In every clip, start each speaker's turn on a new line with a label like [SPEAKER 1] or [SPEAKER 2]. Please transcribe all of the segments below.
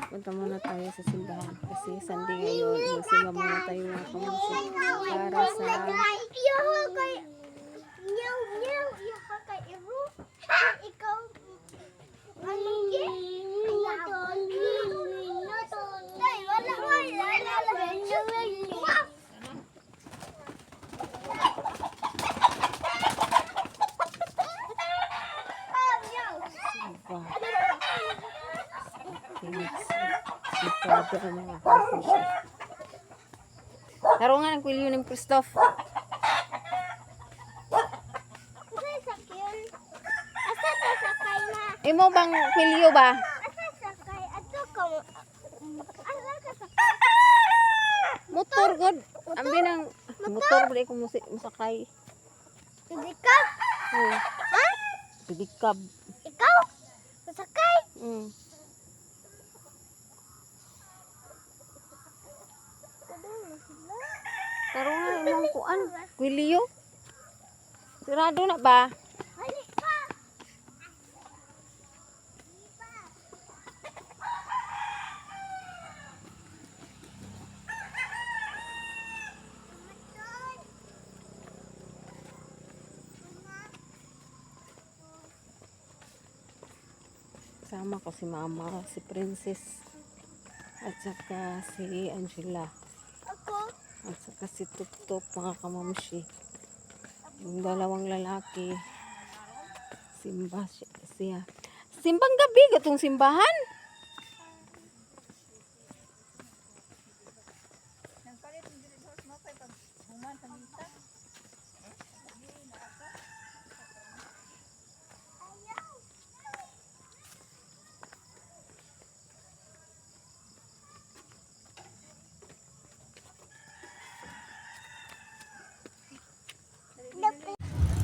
[SPEAKER 1] Punta muna tayo sa simbahan kasi Sunday ngayon. Magsimba muna tayo mga kamusi para sa ito ang mga kamusi. Laro nga ng kwilyo ng Christoph. Imo bang kwilyo ba? Motor god. Ambi ng motor bali ko musakay.
[SPEAKER 2] Bidikab?
[SPEAKER 1] Ha? Bidikab.
[SPEAKER 2] Ikaw? Masakay?
[SPEAKER 1] Taro nga imong kuan. Kwilyo. Sirado na ba?
[SPEAKER 2] Hali pa!
[SPEAKER 1] Sama ko si Mama, si Princess, at saka si Angela,
[SPEAKER 2] Ako?
[SPEAKER 1] at saka si Tup-Tup, mga kamamshi. Yung dalawang lalaki, siya. Simbang gabi, gatong simbahan.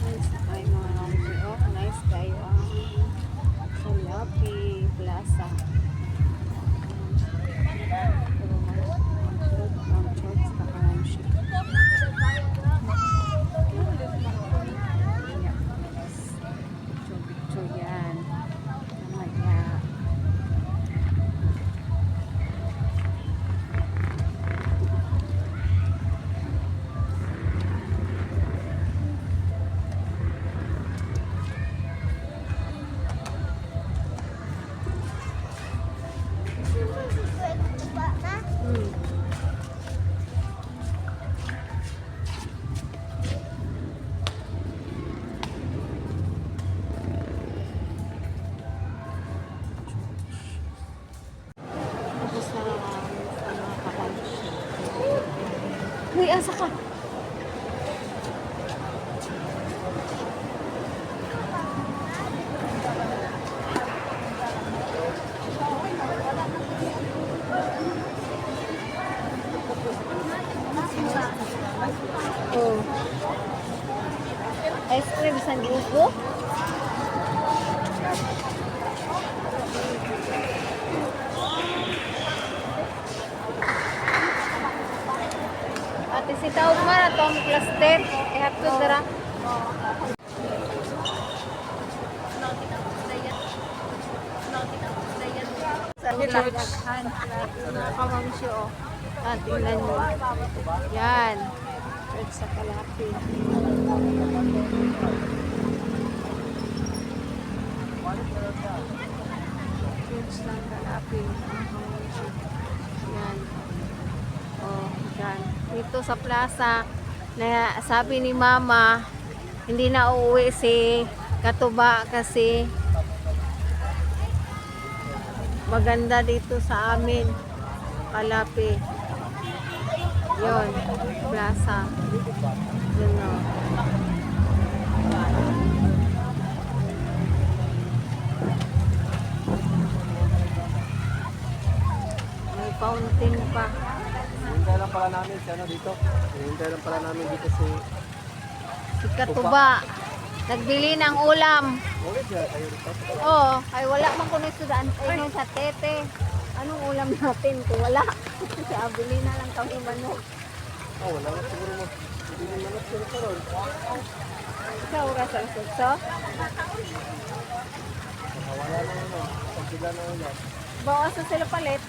[SPEAKER 1] Nice tayo mga kamamshi. Oh, nice tayo ang Salapi Plaza. Yan. Namanya. Tapos na mga kakamshi. Uy, asa ka? Oh. Ice cream sa grupo? Ate si Taog man atong plastic. Ihatod dara. Sa church. Mga kamamshi, oh. Tingnan nyo. Yan. Church sa Kalapi. Church ng Kalapi. Mga kamamshi. Yan. Oh, yan. Dito sa plaza, na sabi ni Mama, hindi na uuwi si Katuba kasi maganda dito sa amin. Kalapi. Yun, plaza. Yun, o. May fountain pa.
[SPEAKER 3] Hinintay lang pala namin si ano dito. Hinintay lang pala namin dito si
[SPEAKER 1] Si Katuba. Nagbili ng ulam.
[SPEAKER 3] Ulit siya kayo dito.
[SPEAKER 1] Oo, ay wala man kuno sudaan ay sa tete. Anong ulam natin kung wala? Bili na lang kami manok.
[SPEAKER 3] Oh, wala na siguro mo. Hindi naman na siguro karon.
[SPEAKER 1] Sa oras ang sukso?
[SPEAKER 3] Wala na ano. Pagbilan na ulit.
[SPEAKER 1] Bawas na sila palit.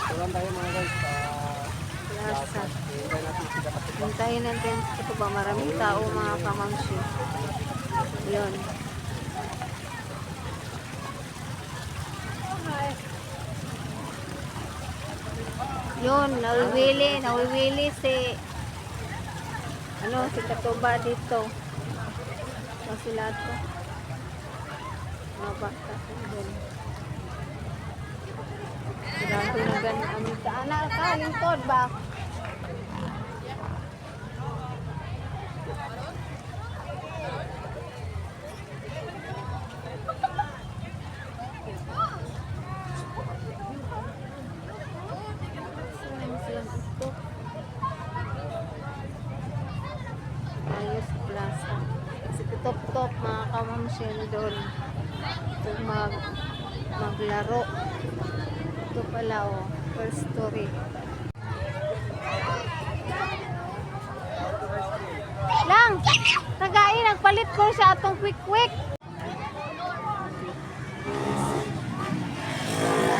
[SPEAKER 3] Tulan tayo mga guys.
[SPEAKER 1] Plaza.
[SPEAKER 3] Hintay natin sila kapit.
[SPEAKER 1] Hintayin natin. Ito ba, maraming tao mga kamamsi. Yun. Yun, nawiwili si si Katuba dito. Kasi lahat ko. Mga bata doon. Grabe na ganun. Anak ka, lingkod ba? Ayos Plaza. Kasi top mga kamamsyon doon. Ito maglaro. Ito pala first story. Lang! Tagain, nagpalit ko siya atong quick.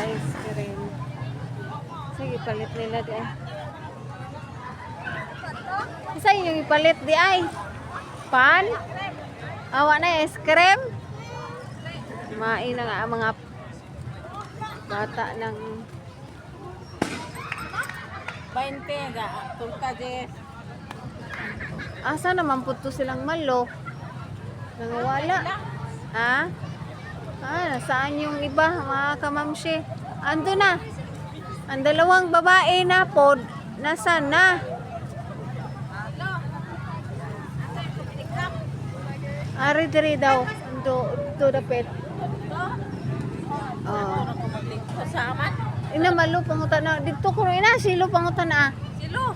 [SPEAKER 1] Ice cream. Sige, palit nila di ay. Isa yung ipalit di ay. Pan? Awa na ice cream? Main na nga mga bata ng
[SPEAKER 4] 20 ga, tulka Jess.
[SPEAKER 1] asa naman po to silang malo. Nangawala. Ha? Nasaan yung iba mga kamamsi? Ando na. Ang dalawang babae na pod. Nasaan na? Ari diri daw. Ando dapit. Oh.
[SPEAKER 4] Kasama.
[SPEAKER 1] Ina malo pangutan na. Dito ko ina silo pangutan na.
[SPEAKER 4] Silo.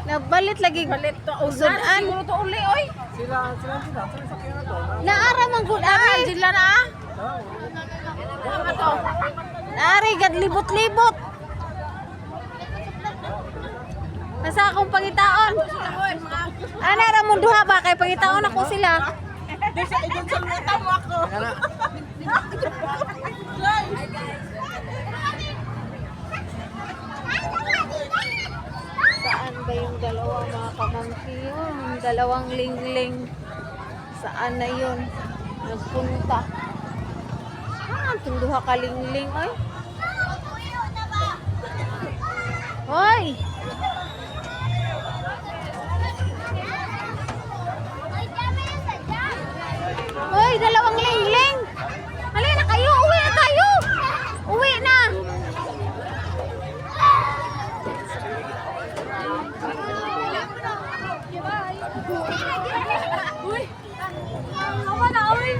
[SPEAKER 1] Nabalit lagi
[SPEAKER 4] Balit to
[SPEAKER 1] usudan.
[SPEAKER 4] Siguro to uli oy.
[SPEAKER 3] Sila sa kaya na to.
[SPEAKER 1] Naara man gud ari.
[SPEAKER 4] Sila na. Ano to?
[SPEAKER 1] Naari gad libot-libot. Nasa akong pangitaon. Ana ra mo duha ba kay pangitaon ako sila.
[SPEAKER 4] Desa idun sa meta mo ako.
[SPEAKER 1] Saan ba yung dalawa mga kamangki yun? Dalawang lingling. Saan na yun? Nagpunta. Itong duha ka lingling ay. Hoy! Hoy, dalawang lingling! Halina kayo! Uwi na tayo! Uwi na!
[SPEAKER 4] Uy. Awa na uy.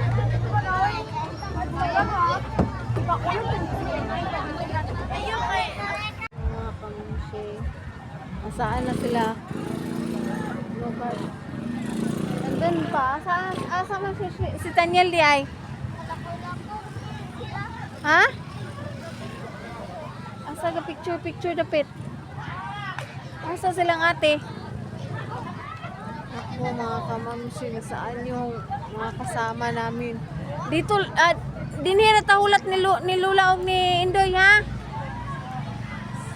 [SPEAKER 1] Mga kamsi. Nasaan na sila? Nobad. Nandun pa. Asa man si Daniel di ay? Ha? Asa ka picture dapit? Asa silang ate? Ako mga kamamsi, nasaan yung mga kasama namin? Dito, dinira tahulat ni Lula o ni Indoy ha?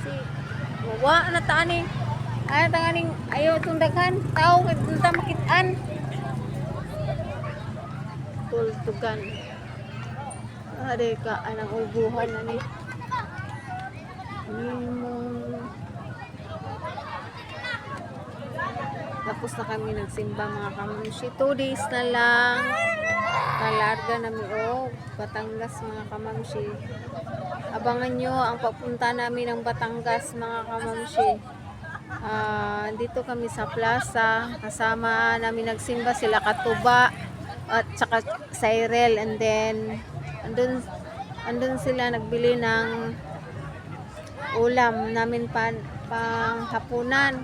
[SPEAKER 1] Si Wawa na tani. Ay tanganing ayo itong daghan. Tao kita makitaan. Tultugan. Ade ka anang ubuhan na ni. Tapos na kami nagsimba mga kamamsi. 2 days na lang. Kalarga namin Batangas mga kamamsi. Abangan nyo ang papunta namin ng Batangas mga kamamsi. Dito kami sa plaza. Kasama namin nagsimba sila Katuba at saka Cyril. And then andun sila nagbili ng ulam namin pang hapunan.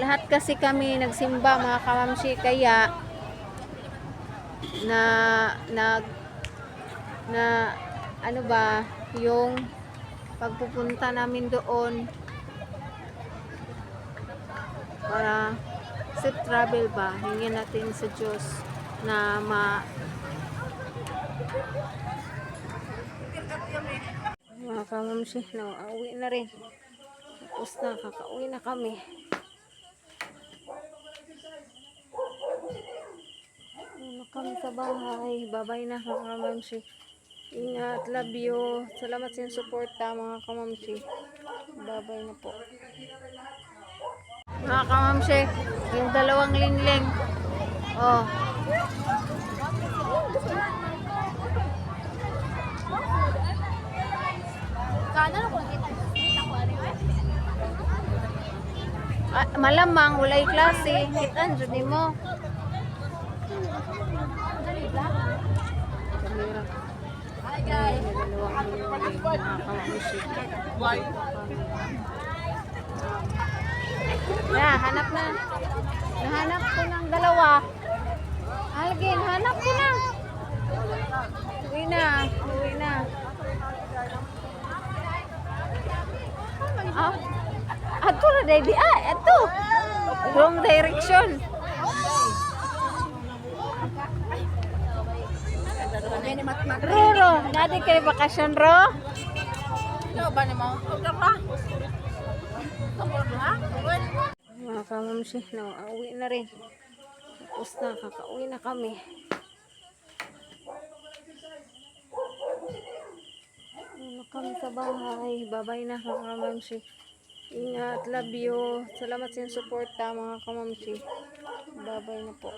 [SPEAKER 1] Lahat kasi kami nagsimba mga kamamsi, kaya ano ba, yung pagpupunta namin doon para safe travel ba, hingin natin sa Diyos na mga kamamsi, nauwi na rin. Tapos na, kakauwi na kami. Ano kami sa bahay. Babay na mga kamamsi. Ingat, love you. Salamat sa suporta mga kamamsi. Babay na po. Mga kamamsi, yung dalawang lingling. Oh. Malamang walay klase. Kitan jud mo. Kamera.
[SPEAKER 4] Hi guys.
[SPEAKER 1] Dalawang lingling mga kamamsi.
[SPEAKER 4] Why?
[SPEAKER 1] Na, hanap na. Nahanap ko ng dalawa. Algin, hanap ko na. Uwi na. Uwi na. Ah, ato na, Daddy. Ah, ito. Wrong direction. Ro, nadi kayo bakasyon, Ro?
[SPEAKER 4] Ito ba ni mo? Ito ka?
[SPEAKER 1] Mga kamamsi, uwi na rin. Tapos na, kakauwi na kami. Ano kami sa bahay. Babay na mga kamamsi. Ingat, love you. Salamat sa suporta mga kamamsi. Babay na po.